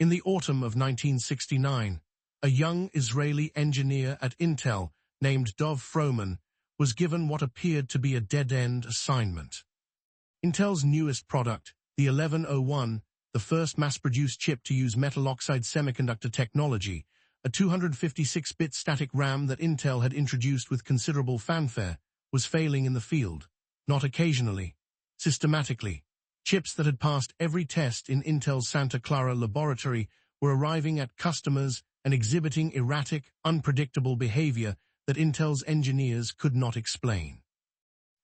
In the autumn of 1969, a young Israeli engineer at Intel named Dov Frohman was given what appeared to be a dead-end assignment. Intel's newest product, the 1101, the first mass-produced chip to use metal oxide semiconductor technology, a 256-bit static RAM that Intel had introduced with considerable fanfare, was failing in the field, not occasionally, systematically. Chips that had passed every test in Intel's Santa Clara laboratory were arriving at customers and exhibiting erratic, unpredictable behavior that Intel's engineers could not explain.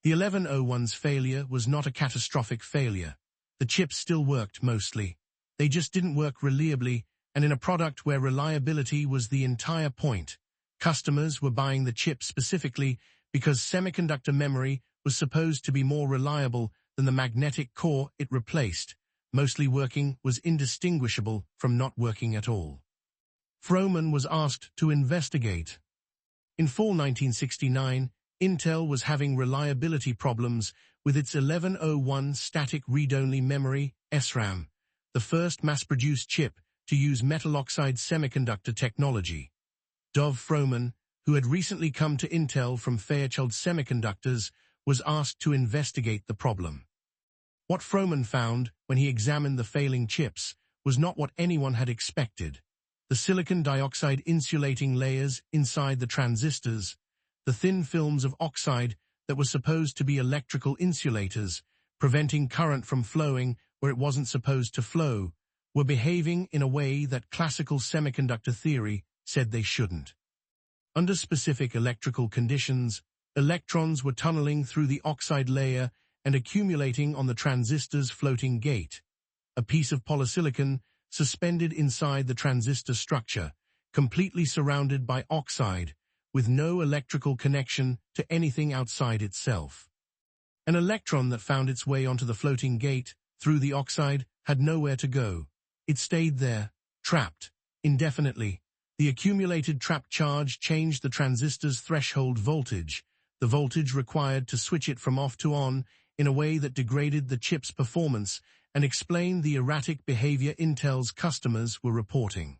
The 1101's failure was not a catastrophic failure. The chips still worked mostly. They just didn't work reliably, and in a product where reliability was the entire point. Customers were buying the chip specifically because semiconductor memory was supposed to be more reliable than the magnetic core it replaced. Mostly working was indistinguishable from not working at all. Frohman was asked to investigate. In fall 1969, Intel was having reliability problems with its 1101 static read-only memory, SRAM, the first mass-produced chip to use metal oxide semiconductor technology. Dov Frohman, who had recently come to Intel from Fairchild Semiconductors, was asked to investigate the problem. What Frohman found when he examined the failing chips was not what anyone had expected. The silicon dioxide insulating layers inside the transistors, the thin films of oxide that were supposed to be electrical insulators, preventing current from flowing where it wasn't supposed to flow, were behaving in a way that classical semiconductor theory said they shouldn't. Under specific electrical conditions, electrons were tunneling through the oxide layer and accumulating on the transistor's floating gate, a piece of polysilicon suspended inside the transistor structure, completely surrounded by oxide, with no electrical connection to anything outside itself. An electron that found its way onto the floating gate through the oxide had nowhere to go. It stayed there, trapped, indefinitely. The accumulated trapped charge changed the transistor's threshold voltage, the voltage required to switch it from off to on, in a way that degraded the chip's performance and explained the erratic behavior Intel's customers were reporting.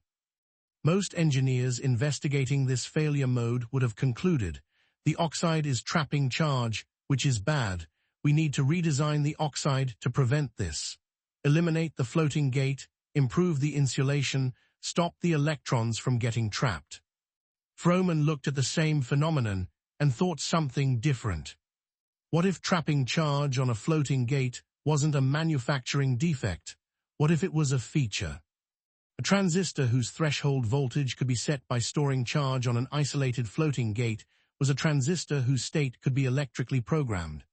Most engineers investigating this failure mode would have concluded, the oxide is trapping charge, which is bad. We need to redesign the oxide to prevent this. Eliminate the floating gate, improve the insulation, stop the electrons from getting trapped. Frohman looked at the same phenomenon and thought something different. What if trapping charge on a floating gate wasn't a manufacturing defect? What if it was a feature? A transistor whose threshold voltage could be set by storing charge on an isolated floating gate was a transistor whose state could be electrically programmed.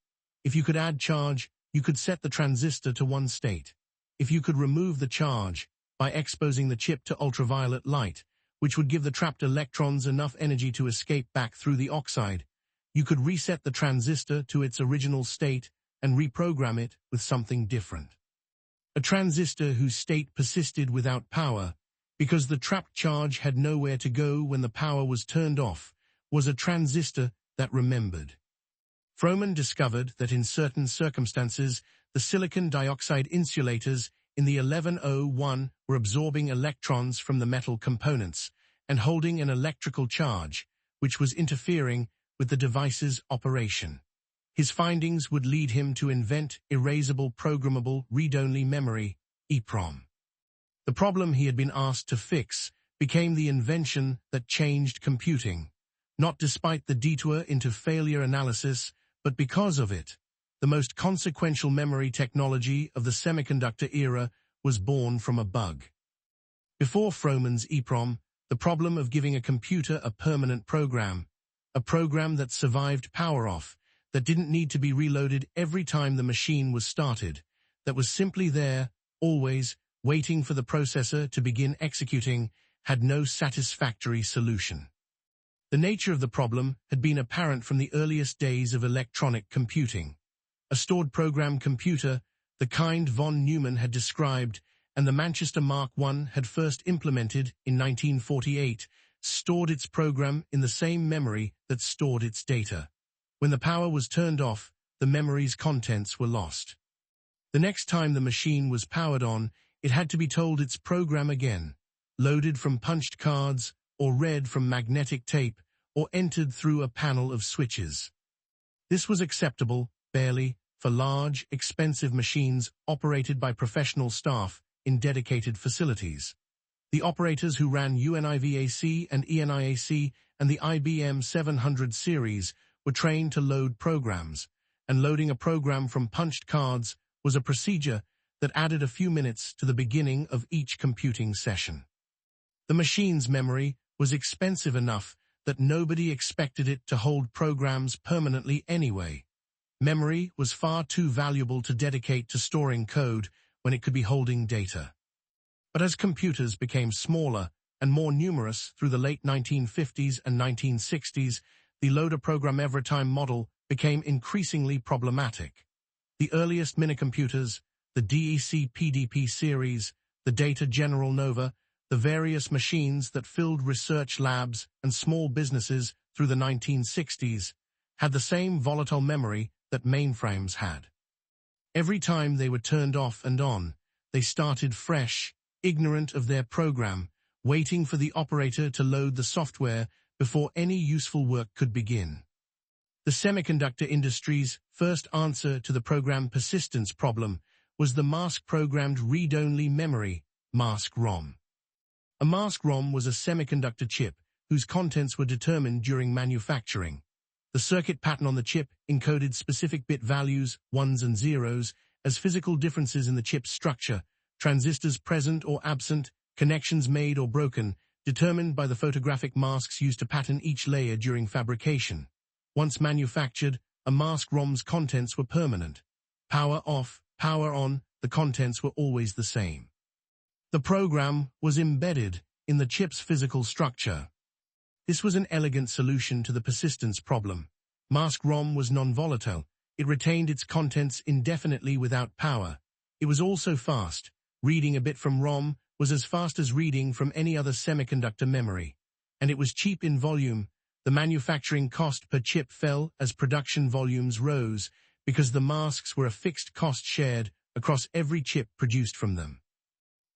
If you could add charge, you could set the transistor to one state. If you could remove the charge by exposing the chip to ultraviolet light, which would give the trapped electrons enough energy to escape back through the oxide, you could reset the transistor to its original state and reprogram it with something different. A transistor whose state persisted without power, because the trapped charge had nowhere to go when the power was turned off, was a transistor that remembered. Frohman discovered that in certain circumstances, the silicon dioxide insulators in the 1101 were absorbing electrons from the metal components and holding an electrical charge, which was interfering with the device's operation. His findings would lead him to invent erasable programmable read-only memory, EPROM. The problem he had been asked to fix became the invention that changed computing, not despite the detour into failure analysis, but because of it. The most consequential memory technology of the semiconductor era was born from a bug. Before Frohman's EPROM, the problem of giving a computer a permanent program, a program that survived power off, that didn't need to be reloaded every time the machine was started, that was simply there, always, waiting for the processor to begin executing, had no satisfactory solution. The nature of the problem had been apparent from the earliest days of electronic computing. A stored program computer, the kind von Neumann had described, and the Manchester Mark I had first implemented in 1948, stored its program in the same memory that stored its data. When the power was turned off, the memory's contents were lost. The next time the machine was powered on, it had to be told its program again, loaded from punched cards, or read from magnetic tape, or entered through a panel of switches. This was acceptable, barely, for large, expensive machines operated by professional staff in dedicated facilities. The operators who ran UNIVAC and ENIAC and the IBM 700 series were trained to load programs, and loading a program from punched cards was a procedure that added a few minutes to the beginning of each computing session. The machine's memory was expensive enough that nobody expected it to hold programs permanently anyway. Memory was far too valuable to dedicate to storing code when it could be holding data. But as computers became smaller and more numerous through the late 1950s and 1960s, the load-a-program-every-time model became increasingly problematic. The earliest minicomputers, the DEC-PDP series, the Data General Nova, the various machines that filled research labs and small businesses through the 1960s, had the same volatile memory that mainframes had. Every time they were turned off and on, they started fresh, ignorant of their program, waiting for the operator to load the software before any useful work could begin. The semiconductor industry's first answer to the program persistence problem was the mask-programmed read-only memory, mask-ROM. A mask-ROM was a semiconductor chip whose contents were determined during manufacturing. The circuit pattern on the chip encoded specific bit values, ones and zeros, as physical differences in the chip's structure, transistors present or absent, connections made or broken, determined by the photographic masks used to pattern each layer during fabrication. Once manufactured, a mask-ROM's contents were permanent. Power off, power on, the contents were always the same. The program was embedded in the chip's physical structure. This was an elegant solution to the persistence problem. Mask-ROM was non-volatile. It retained its contents indefinitely without power. It was also fast. Reading a bit from ROM was as fast as reading from any other semiconductor memory. And it was cheap in volume. The manufacturing cost per chip fell as production volumes rose because the masks were a fixed cost shared across every chip produced from them.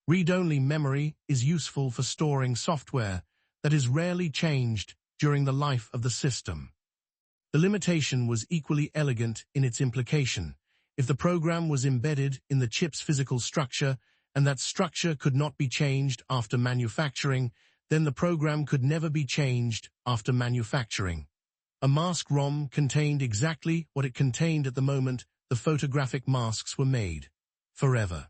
Read-only memory is useful for storing software that is rarely changed during the life of the system. The limitation was equally elegant in its implication. If the program was embedded in the chip's physical structure and that structure could not be changed after manufacturing, then the program could never be changed after manufacturing. A mask-ROM contained exactly what it contained at the moment the photographic masks were made. Forever.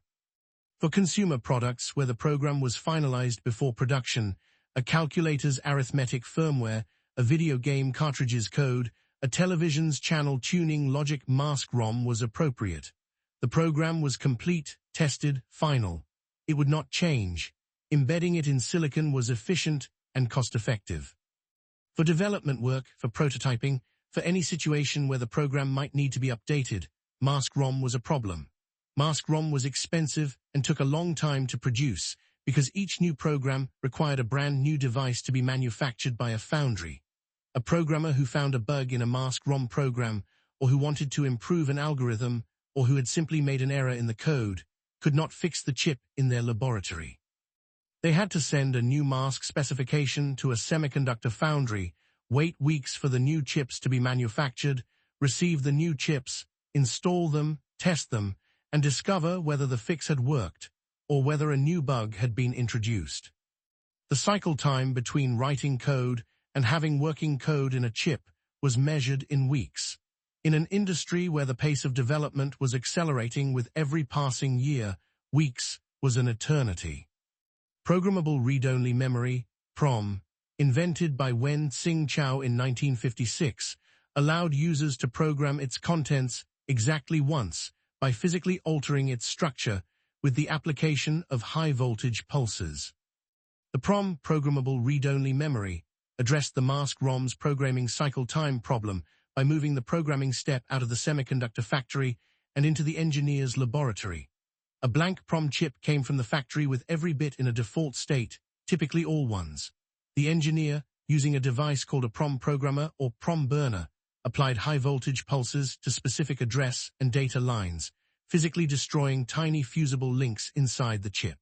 For consumer products where the program was finalized before production, a calculator's arithmetic firmware, a video game cartridge's code, a television's channel tuning logic, mask-ROM was appropriate. The program was complete, tested, final. It would not change. Embedding it in silicon was efficient and cost-effective. For development work, for prototyping, for any situation where the program might need to be updated, mask-ROM was a problem. Mask-ROM was expensive and took a long time to produce because each new program required a brand new device to be manufactured by a foundry. A programmer who found a bug in a mask-ROM program, or who wanted to improve an algorithm, or who had simply made an error in the code, could not fix the chip in their laboratory. They had to send a new mask specification to a semiconductor foundry, wait weeks for the new chips to be manufactured, receive the new chips, install them, test them, and discover whether the fix had worked, or whether a new bug had been introduced. The cycle time between writing code and having working code in a chip was measured in weeks. In an industry where the pace of development was accelerating with every passing year, weeks was an eternity. Programmable read-only memory, PROM, invented by Wen Tsing Chao in 1956, allowed users to program its contents exactly once by physically altering its structure with the application of high-voltage pulses. The PROM, programmable read-only memory, addressed the mask-ROM's programming cycle time problem by moving the programming step out of the semiconductor factory and into the engineer's laboratory. A blank PROM chip came from the factory with every bit in a default state, typically all ones. The engineer, using a device called a PROM programmer or PROM burner, applied high-voltage pulses to specific address and data lines, physically destroying tiny fusible links inside the chip.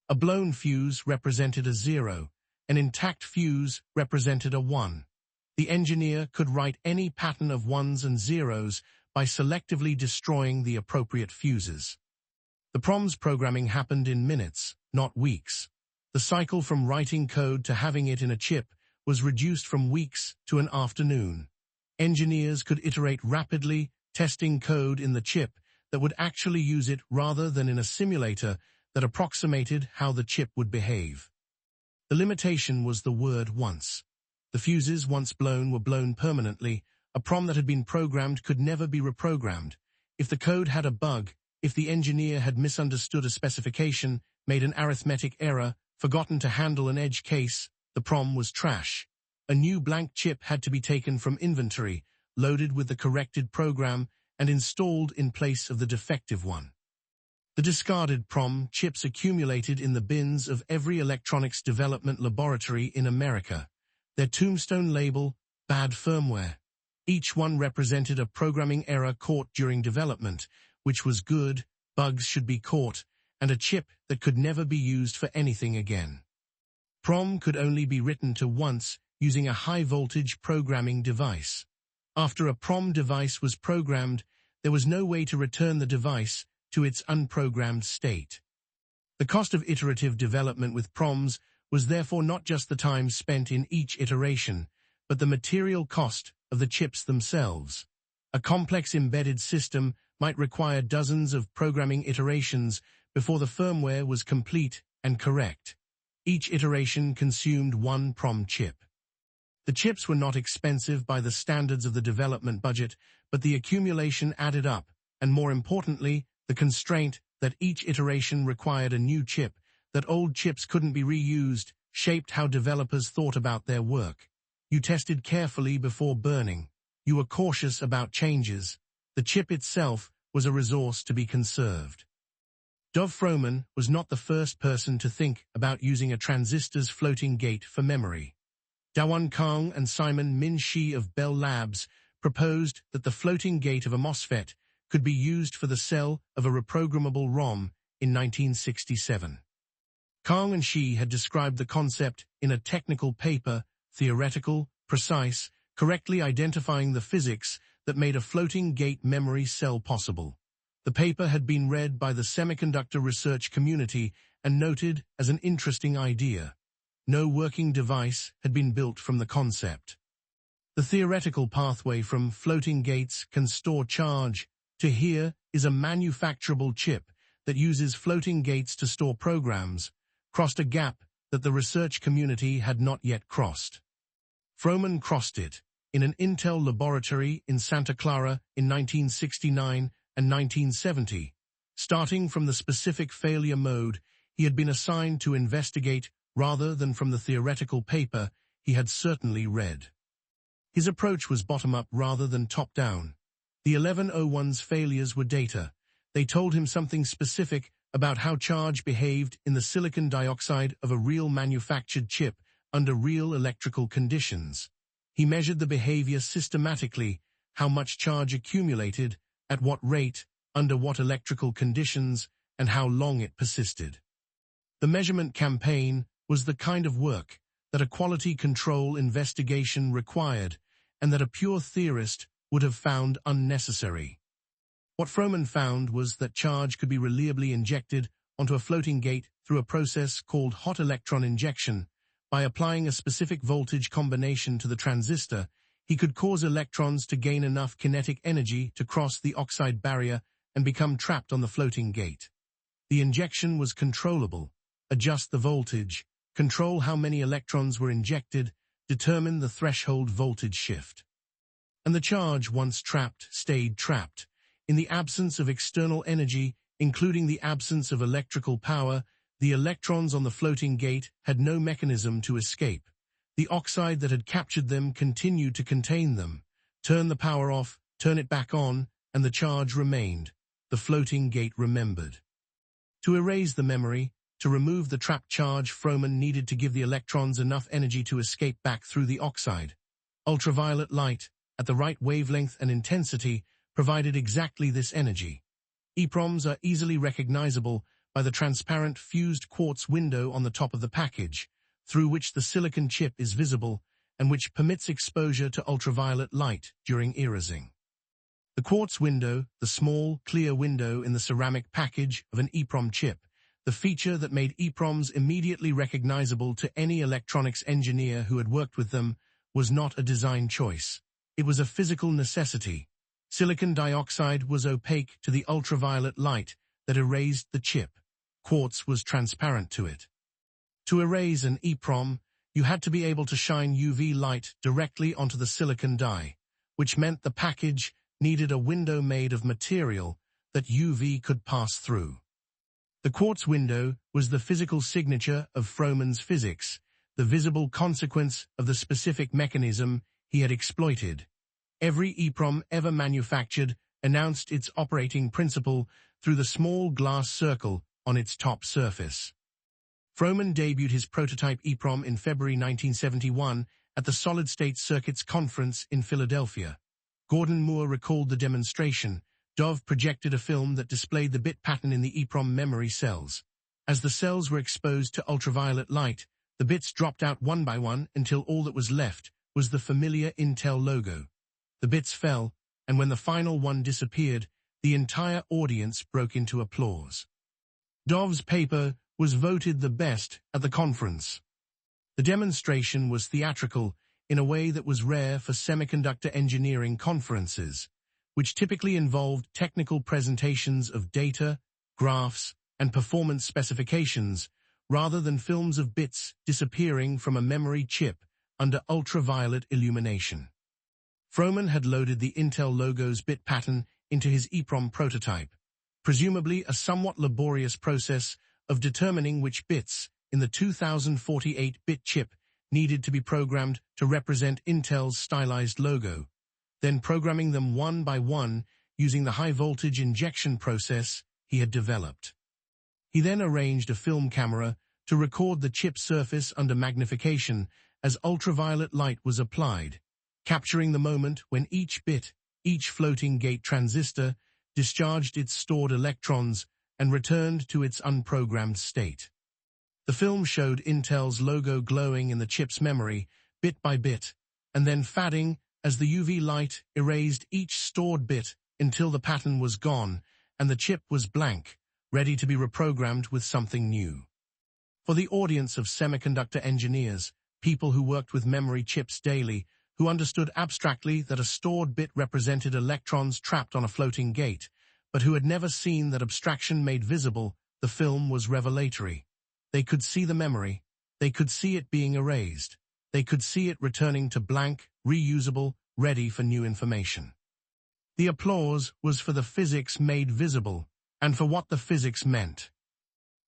A blown fuse represented a 0, an intact fuse represented a 1. The engineer could write any pattern of 1s and 0s by selectively destroying the appropriate fuses. The PROM's programming happened in minutes, not weeks. The cycle from writing code to having it in a chip was reduced from weeks to an afternoon. Engineers could iterate rapidly, testing code in the chip that would actually use it rather than in a simulator that approximated how the chip would behave. The limitation was the word once. The fuses, once blown, were blown permanently. A PROM that had been programmed could never be reprogrammed. If the code had a bug, if the engineer had misunderstood a specification, made an arithmetic error, forgotten to handle an edge case, the PROM was trash. A new blank chip had to be taken from inventory, loaded with the corrected program, and installed in place of the defective one. The discarded PROM chips accumulated in the bins of every electronics development laboratory in America. Their tombstone label, bad firmware. Each one represented a programming error caught during development, which was good, bugs should be caught, and a chip that could never be used for anything again. PROM could only be written to once using a high-voltage programming device. After a PROM device was programmed, there was no way to return the device to its unprogrammed state. The cost of iterative development with PROMs was therefore not just the time spent in each iteration, but the material cost of the chips themselves. A complex embedded system might require dozens of programming iterations before the firmware was complete and correct. Each iteration consumed one PROM chip. The chips were not expensive by the standards of the development budget, but the accumulation added up, and more importantly, the constraint that each iteration required a new chip, that old chips couldn't be reused, shaped how developers thought about their work. You tested carefully before burning. You were cautious about changes. The chip itself was a resource to be conserved. Dov Frohman was not the first person to think about using a transistor's floating gate for memory. Dawon Kang and Simon Min Shi of Bell Labs proposed that the floating gate of a MOSFET could be used for the cell of a reprogrammable ROM in 1967. Kang and Shi had described the concept in a technical paper, theoretical, precise, correctly identifying the physics that made a floating gate memory cell possible. The paper had been read by the semiconductor research community and noted as an interesting idea. No working device had been built from the concept. The theoretical pathway from floating gates can store charge to here is a manufacturable chip that uses floating gates to store programs, crossed a gap that the research community had not yet crossed. Frohman crossed it in an Intel laboratory in Santa Clara in 1969 and 1970. Starting from the specific failure mode, he had been assigned to investigate rather than from the theoretical paper he had certainly read. His approach was bottom-up rather than top-down. The 1101's failures were data. They told him something specific about how charge behaved in the silicon dioxide of a real manufactured chip under real electrical conditions. He measured the behavior systematically, how much charge accumulated, at what rate, under what electrical conditions, and how long it persisted. The measurement campaign was the kind of work that a quality control investigation required and that a pure theorist would have found unnecessary. What Frohman found was that charge could be reliably injected onto a floating gate through a process called hot electron injection. By applying a specific voltage combination to the transistor, he could cause electrons to gain enough kinetic energy to cross the oxide barrier and become trapped on the floating gate. The injection was controllable. Adjust the voltage, control how many electrons were injected, determine the threshold voltage shift. And the charge, once trapped, stayed trapped. In the absence of external energy, including the absence of electrical power, the electrons on the floating gate had no mechanism to escape. The oxide that had captured them continued to contain them. Turn the power off, turn it back on, and the charge remained. The floating gate remembered. To erase the memory, to remove the trapped charge, Frohman needed to give the electrons enough energy to escape back through the oxide. Ultraviolet light, at the right wavelength and intensity, provided exactly this energy. EPROMs are easily recognizable by the transparent fused quartz window on the top of the package, through which the silicon chip is visible and which permits exposure to ultraviolet light during erasing. The quartz window, the small, clear window in the ceramic package of an EPROM chip, the feature that made EPROMs immediately recognizable to any electronics engineer who had worked with them, was not a design choice. It was a physical necessity. Silicon dioxide was opaque to the ultraviolet light that erased the chip. Quartz was transparent to it. To erase an EPROM, you had to be able to shine UV light directly onto the silicon die, which meant the package needed a window made of material that UV could pass through. The quartz window was the physical signature of Frohman's physics, the visible consequence of the specific mechanism he had exploited. Every EPROM ever manufactured announced its operating principle through the small glass circle on its top surface. Frohman debuted his prototype EPROM in February 1971 at the Solid-State Circuits Conference in Philadelphia. Gordon Moore recalled the demonstration. Dov projected a film that displayed the bit pattern in the EPROM memory cells. As the cells were exposed to ultraviolet light, the bits dropped out one by one until all that was left was the familiar Intel logo. The bits fell, and when the final one disappeared, the entire audience broke into applause. Dov's paper was voted the best at the conference. The demonstration was theatrical in a way that was rare for semiconductor engineering conferences, which typically involved technical presentations of data, graphs, and performance specifications, rather than films of bits disappearing from a memory chip under ultraviolet illumination. Frohman had loaded the Intel logo's bit pattern into his EPROM prototype, presumably a somewhat laborious process of determining which bits in the 2048-bit chip needed to be programmed to represent Intel's stylized logo, then programming them one by one using the high-voltage injection process he had developed. He then arranged a film camera to record the chip surface under magnification as ultraviolet light was applied, capturing the moment when each bit, each floating gate transistor, discharged its stored electrons and returned to its unprogrammed state. The film showed Intel's logo glowing in the chip's memory, bit by bit, and then fading as the UV light erased each stored bit until the pattern was gone and the chip was blank, ready to be reprogrammed with something new. For the audience of semiconductor engineers, people who worked with memory chips daily, who understood abstractly that a stored bit represented electrons trapped on a floating gate, but who had never seen that abstraction made visible, the film was revelatory. They could see the memory. They could see it being erased. They could see it returning to blank, reusable, ready for new information. The applause was for the physics made visible, and for what the physics meant.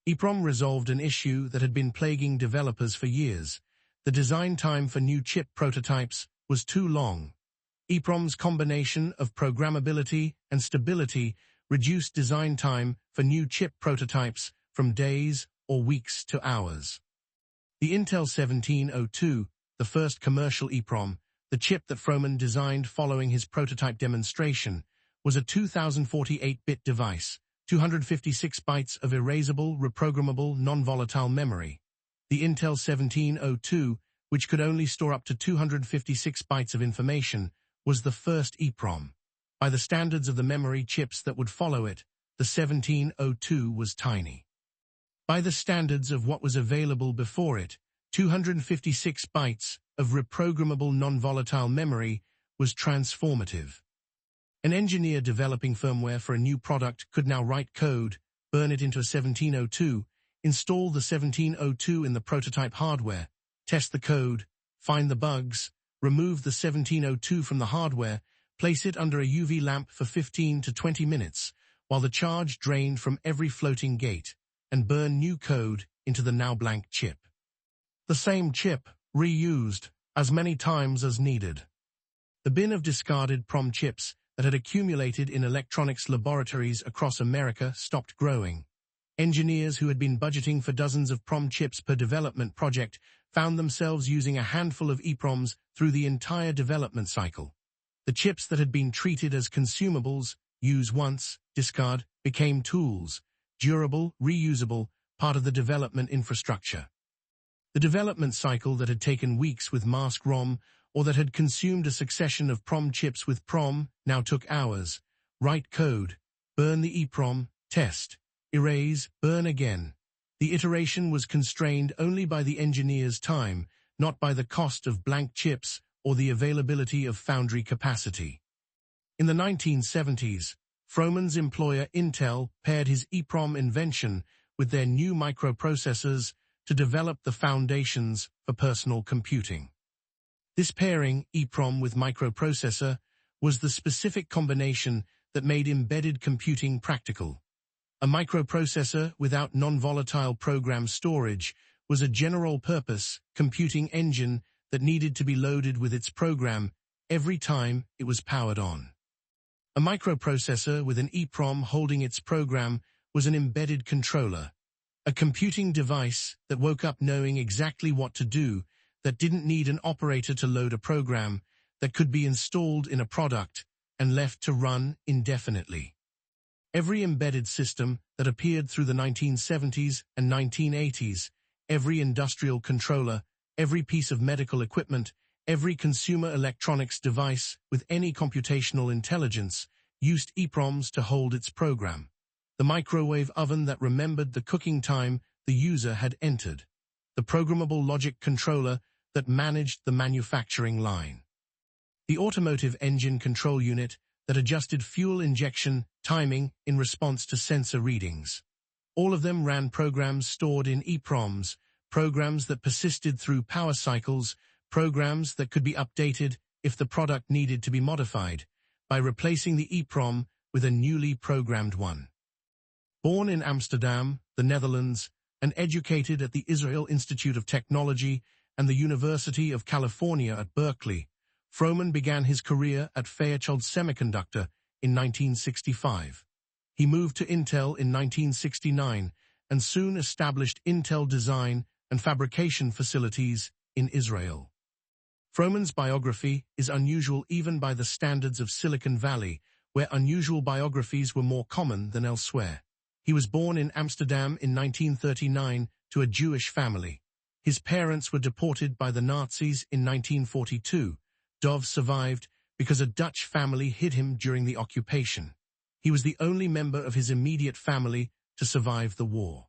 EPROM resolved an issue that had been plaguing developers for years. The design time for new chip prototypes was too long. EPROM's combination of programmability and stability reduced design time for new chip prototypes from days or weeks to hours. The Intel 1702, the first commercial EPROM, the chip that Frohman designed following his prototype demonstration, was a 2048-bit device, 256 bytes of erasable, reprogrammable, non-volatile memory. The Intel 1702, which could only store up to 256 bytes of information, was the first EPROM. By the standards of the memory chips that would follow it, the 1702 was tiny. By the standards of what was available before it, 256 bytes of reprogrammable non-volatile memory was transformative. An engineer developing firmware for a new product could now write code, burn it into a 1702, install the 1702 in the prototype hardware, test the code, find the bugs, remove the 1702 from the hardware, place it under a UV lamp for 15 to 20 minutes, while the charge drained from every floating gate, and burn new code into the now blank chip. The same chip, reused, as many times as needed. The bin of discarded PROM chips that had accumulated in electronics laboratories across America stopped growing. Engineers who had been budgeting for dozens of PROM chips per development project found themselves using a handful of EPROMs through the entire development cycle. The chips that had been treated as consumables use once, discard, became tools, durable, reusable, part of the development infrastructure. The development cycle that had taken weeks with mask ROM or that had consumed a succession of PROM chips with PROM now took hours. Write code, burn the EPROM, test, erase, burn again. The iteration was constrained only by the engineer's time, not by the cost of blank chips or the availability of foundry capacity. In the 1970s, Frohman's employer Intel paired his EPROM invention with their new microprocessors to develop the foundations for personal computing. This pairing, EPROM with microprocessor, was the specific combination that made embedded computing practical. A microprocessor without non-volatile program storage was a general-purpose computing engine that needed to be loaded with its program every time it was powered on. A microprocessor with an EPROM holding its program was an embedded controller, a computing device that woke up knowing exactly what to do, that didn't need an operator to load a program, that could be installed in a product and left to run indefinitely. Every embedded system that appeared through the 1970s and 1980s, every industrial controller, every piece of medical equipment, every consumer electronics device with any computational intelligence used EPROMs to hold its program. The microwave oven that remembered the cooking time the user had entered. The programmable logic controller that managed the manufacturing line. The automotive engine control unit that adjusted fuel injection timing in response to sensor readings. All of them ran programs stored in EPROMs, programs that persisted through power cycles, programs that could be updated if the product needed to be modified, by replacing the EPROM with a newly programmed one. Born in Amsterdam, the Netherlands, and educated at the Israel Institute of Technology and the University of California at Berkeley, Frohman began his career at Fairchild Semiconductor in 1965. He moved to Intel in 1969 and soon established Intel design and fabrication facilities in Israel. Frohman's biography is unusual even by the standards of Silicon Valley, where unusual biographies were more common than elsewhere. He was born in Amsterdam in 1939 to a Jewish family. His parents were deported by the Nazis in 1942. Dov survived because a Dutch family hid him during the occupation. He was the only member of his immediate family to survive the war.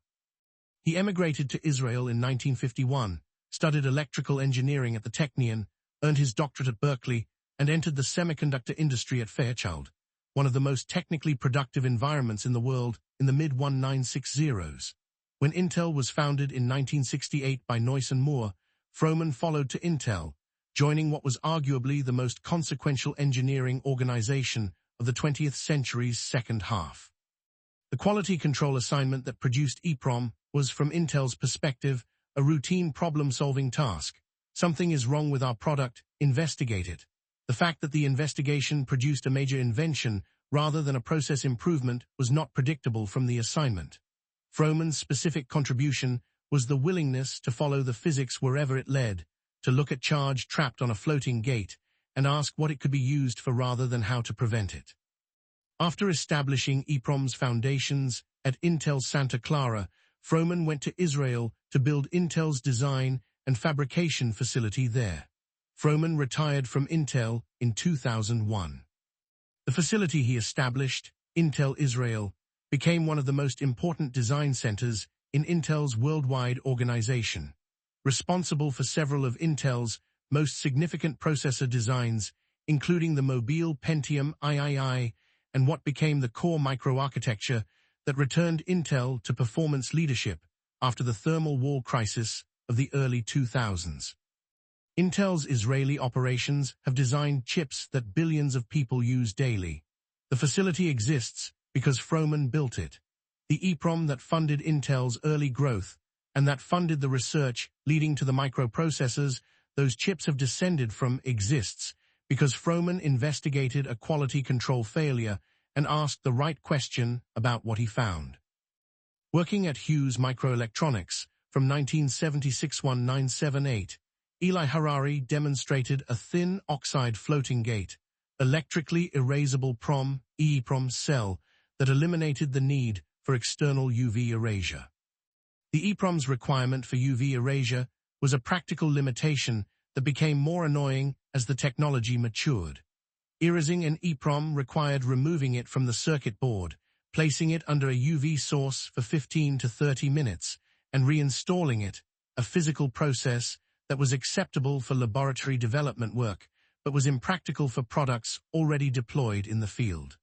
He emigrated to Israel in 1951, studied electrical engineering at the Technion, earned his doctorate at Berkeley, and entered the semiconductor industry at Fairchild, one of the most technically productive environments in the world in the mid-1960s. When Intel was founded in 1968 by Noyce and Moore, Frohman followed to Intel, joining what was arguably the most consequential engineering organization of the 20th century's second half. The quality control assignment that produced EPROM was, from Intel's perspective, a routine problem-solving task. Something is wrong with our product, investigate it. The fact that the investigation produced a major invention rather than a process improvement was not predictable from the assignment. Frohman's specific contribution was the willingness to follow the physics wherever it led, to look at charge trapped on a floating gate and ask what it could be used for rather than how to prevent it. After establishing EPROM's foundations at Intel Santa Clara, Frohman went to Israel to build Intel's design and fabrication facility there. Frohman retired from Intel in 2001. The facility he established, Intel Israel, became one of the most important design centers in Intel's worldwide organization, responsible for several of Intel's most significant processor designs, including the Mobile Pentium III and what became the core microarchitecture that returned Intel to performance leadership after the thermal wall crisis of the early 2000s. Intel's Israeli operations have designed chips that billions of people use daily. The facility exists because Frohman built it. The EPROM that funded Intel's early growth and that funded the research leading to the microprocessors those chips have descended from exists because Frohman investigated a quality control failure and asked the right question about what he found. Working at Hughes Microelectronics from 1976-1978, Eli Harari demonstrated a thin oxide floating gate, electrically erasable PROM, EPROM cell that eliminated the need for external UV erasure. The EPROM's requirement for UV erasure was a practical limitation that became more annoying as the technology matured. Erasing an EPROM required removing it from the circuit board, placing it under a UV source for 15 to 30 minutes, and reinstalling it, a physical process that was acceptable for laboratory development work, but was impractical for products already deployed in the field.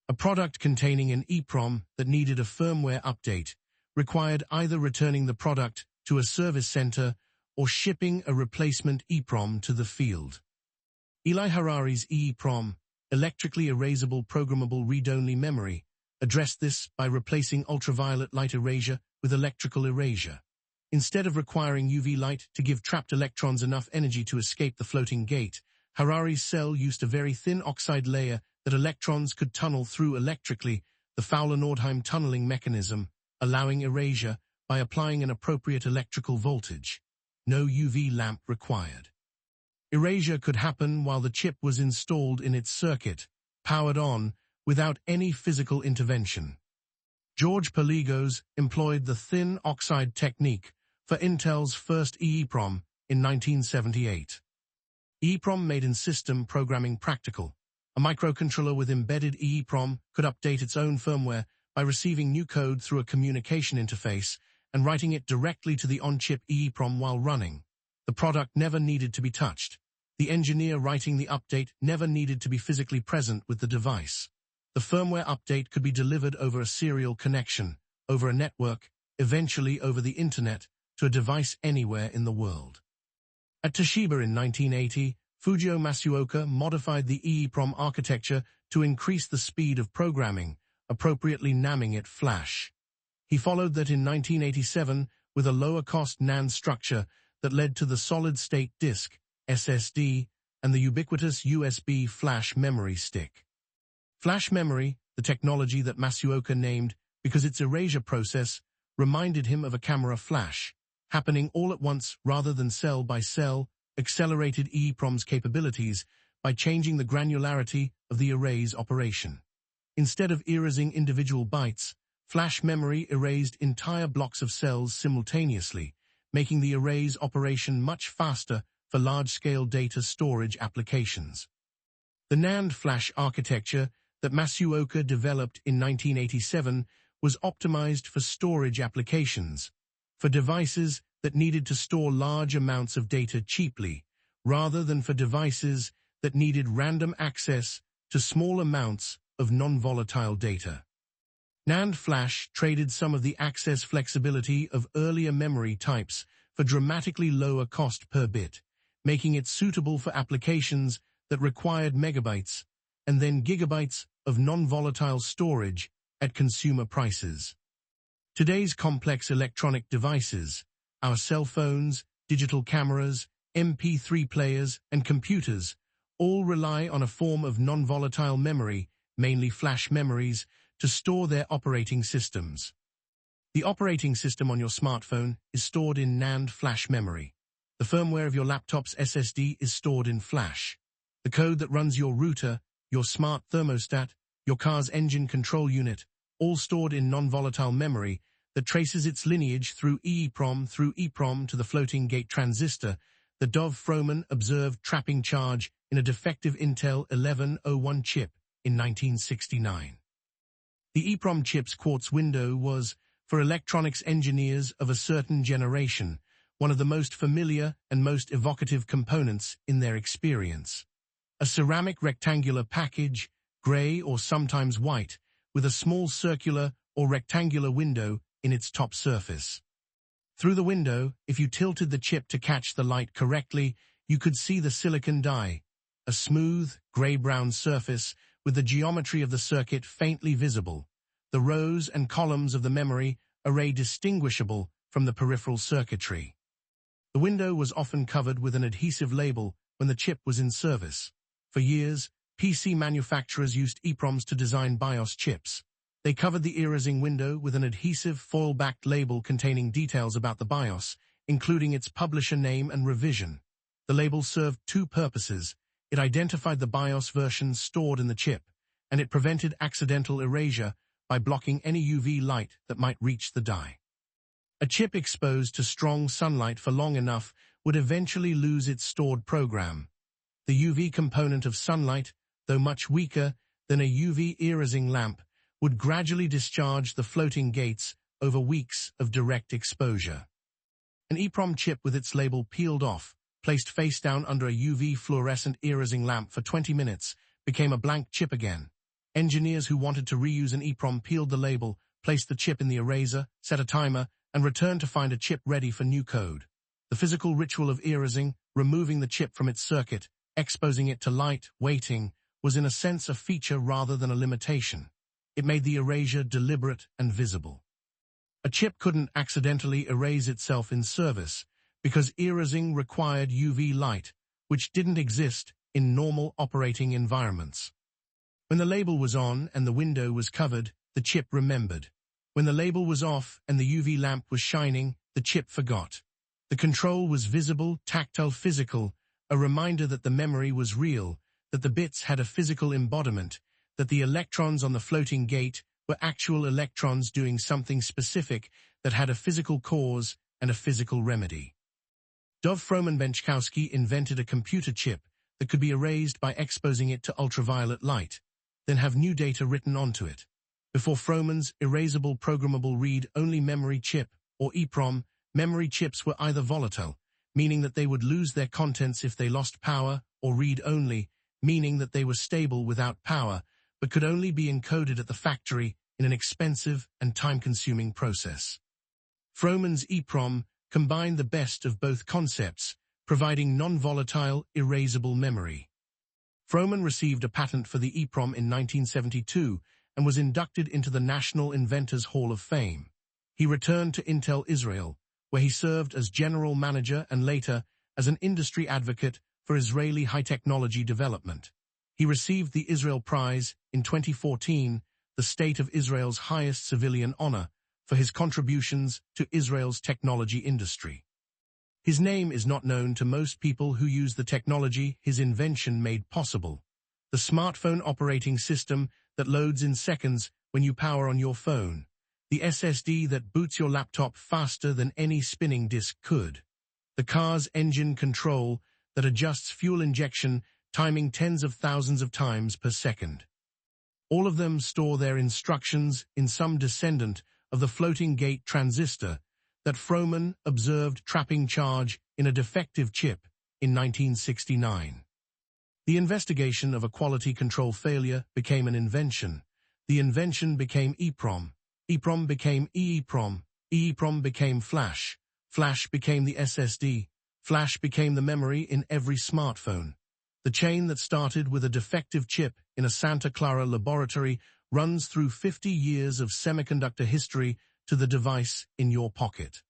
A product containing an EPROM that needed a firmware update required either returning the product to a service center or shipping a replacement EPROM to the field. Eli Harari's EPROM, electrically erasable programmable read-only memory, addressed this by replacing ultraviolet light erasure with electrical erasure. Instead of requiring UV light to give trapped electrons enough energy to escape the floating gate, Harari's cell used a very thin oxide layer that electrons could tunnel through electrically, the Fowler-Nordheim tunneling mechanism, allowing erasure by applying an appropriate electrical voltage. No UV lamp required. Erasure could happen while the chip was installed in its circuit, powered on, without any physical intervention. George Paligos employed the thin oxide technique for Intel's first EEPROM in 1978. EEPROM made in-system programming practical. A microcontroller with embedded EEPROM could update its own firmware by receiving new code through a communication interface and writing it directly to the on-chip EEPROM while running. The product never needed to be touched. The engineer writing the update never needed to be physically present with the device. The firmware update could be delivered over a serial connection, over a network, eventually over the internet, to a device anywhere in the world. At Toshiba in 1980, Fujio Masuoka modified the EEPROM architecture to increase the speed of programming, appropriately naming it Flash. He followed that in 1987 with a lower-cost NAND structure that led to the solid-state disk, SSD, and the ubiquitous USB flash memory stick. Flash memory, the technology that Masuoka named because its erasure process reminded him of a camera flash, happening all at once rather than cell by cell, accelerated EEPROM's capabilities by changing the granularity of the erase operation. Instead of erasing individual bytes, flash memory erased entire blocks of cells simultaneously, making the erase operation much faster for large-scale data storage applications. The NAND flash architecture that Masuoka developed in 1987 was optimized for storage applications, for devices that needed to store large amounts of data cheaply, rather than for devices that needed random access to small amounts of non-volatile data. NAND flash traded some of the access flexibility of earlier memory types for dramatically lower cost per bit, making it suitable for applications that required megabytes and then gigabytes of non-volatile storage at consumer prices. Today's complex electronic devices, our cell phones, digital cameras, MP3 players, and computers, all rely on a form of non-volatile memory, mainly flash memories, to store their operating systems. The operating system on your smartphone is stored in NAND flash memory. The firmware of your laptop's SSD is stored in flash. The code that runs your router, your smart thermostat, your car's engine control unit, all stored in non-volatile memory that traces its lineage through EPROM to the floating gate transistor that Dov Frohman observed trapping charge in a defective Intel 1101 chip in 1969. The EPROM chip's quartz window was, for electronics engineers of a certain generation, one of the most familiar and most evocative components in their experience. A ceramic rectangular package, gray or sometimes white, with a small circular or rectangular window in its top surface. Through the window, if you tilted the chip to catch the light correctly, you could see the silicon die, a smooth, gray-brown surface with the geometry of the circuit faintly visible, the rows and columns of the memory array distinguishable from the peripheral circuitry. The window was often covered with an adhesive label when the chip was in service. For years, PC manufacturers used EPROMs to design BIOS chips. They covered the erasing window with an adhesive foil-backed label containing details about the BIOS, including its publisher name and revision. The label served two purposes: It identified the BIOS versions stored in the chip, and it prevented accidental erasure by blocking any UV light that might reach the die. A chip exposed to strong sunlight for long enough would eventually lose its stored program. The UV component of sunlight, though much weaker than a UV erasing lamp, would gradually discharge the floating gates over weeks of direct exposure. An EPROM chip with its label peeled off, placed face down under a UV fluorescent erasing lamp for 20 minutes, became a blank chip again. Engineers who wanted to reuse an EPROM peeled the label, placed the chip in the eraser, set a timer, and returned to find a chip ready for new code. The physical ritual of erasing, removing the chip from its circuit, exposing it to light, waiting, was in a sense a feature rather than a limitation. It made the erasure deliberate and visible. A chip couldn't accidentally erase itself in service, because erasing required UV light, which didn't exist in normal operating environments. When the label was on and the window was covered, the chip remembered. When the label was off and the UV lamp was shining, the chip forgot. The control was visible, tactile, physical, a reminder that the memory was real, that the bits had a physical embodiment, that the electrons on the floating gate were actual electrons doing something specific that had a physical cause and a physical remedy. Dov Frohman invented a computer chip that could be erased by exposing it to ultraviolet light, then have new data written onto it. Before Frohman's erasable programmable read-only memory chip, or EPROM, memory chips were either volatile, meaning that they would lose their contents if they lost power, or read-only, meaning that they were stable without power, but could only be encoded at the factory in an expensive and time-consuming process. Frohman's EPROM combined the best of both concepts, providing non-volatile, erasable memory. Frohman received a patent for the EPROM in 1972 and was inducted into the National Inventors Hall of Fame. He returned to Intel Israel, where he served as general manager and later as an industry advocate for Israeli high-technology development. He received the Israel Prize in 2014, the State of Israel's highest civilian honor, for his contributions to Israel's technology industry. His name is not known to most people who use the technology his invention made possible. The smartphone operating system that loads in seconds when you power on your phone. The SSD that boots your laptop faster than any spinning disk could. The car's engine control that adjusts fuel injection timing tens of thousands of times per second. All of them store their instructions in some descendant of the floating gate transistor that Frohman observed trapping charge in a defective chip in 1969. The investigation of a quality control failure became an invention. The invention became EPROM. EPROM became EEPROM. EEPROM became Flash. Flash became the SSD. Flash became the memory in every smartphone. The chain that started with a defective chip in a Santa Clara laboratory runs through 50 years of semiconductor history to the device in your pocket.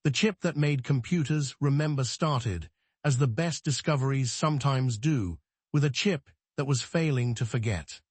The chip that made computers remember started, as the best discoveries sometimes do, with a chip that was failing to forget.